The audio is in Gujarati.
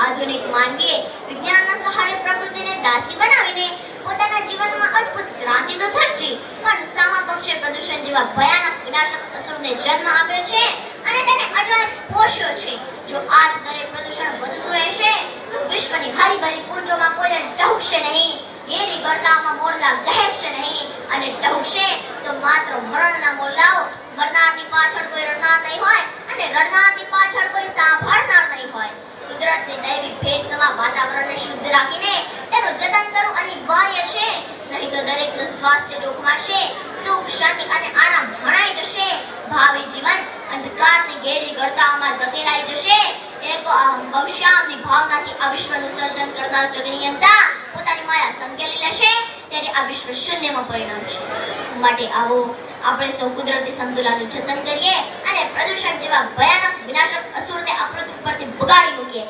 આધુનિક માનવીએ વિજ્ઞાનના સહારે પ્રકૃતિને દાસી બનાવીને પોતાના જીવનમાં અદ્ભુત ક્રાંતિ તો સર્જી, પણ સમકક્ષે પ્રદૂષણ જેવા ભયાનક વિનાશક અસરને જન્મ આપ્યો છે અને તેને અચાનક પોષ્યો છે. જો આજ દરે પ્રદૂષણ વધતું રહેશે તો વિશ્વની હરીભરી કુંજોમાં કોયલ ટહુકશે નહીં, ઘેરી ગળતામાં મોરલા દહેકશે નહીં, અને ટહુકશે તો માત્ર મરણના મોરલાઓ. મરનારની પાછળ કોઈ રડનાર નહીં હોય અને રડનારની પાછળ કોઈ સાંભળનાર નહીં હોય. કુદરતની દૈવી ભેટ સમા વાતાવરણને શુદ્ધ રાખીને તેનું જતન કરવું અનિવાર્ય છે, નહીં તો દરેકનું સ્વાસ્થ્ય જોખમાશે, સુખ શાંતિ અને આરામ હણાઈ જશે, ભાવિ જીવન અંધકારની ઘેરી ગળતામાં ધકેલાઈ જશે. એકો અહમ બહુશ્યામની ભાવનાથી આ વિશ્વનું સર્જન કરનાર જગનિયંતા પોતાની માયા સંકેલી લેશે ત્યારે આ વિશ્વ શૂન્યમાં પરિણમશે. માટે આવો આપણે સૌ કુદરતી સંતુલનનું જતન કરીએ અને પ્રદૂષણ જેવા ભયાનક વિનાશક અસુરને આ પૃથ્વી પરથી ભગાડી મૂકીએ.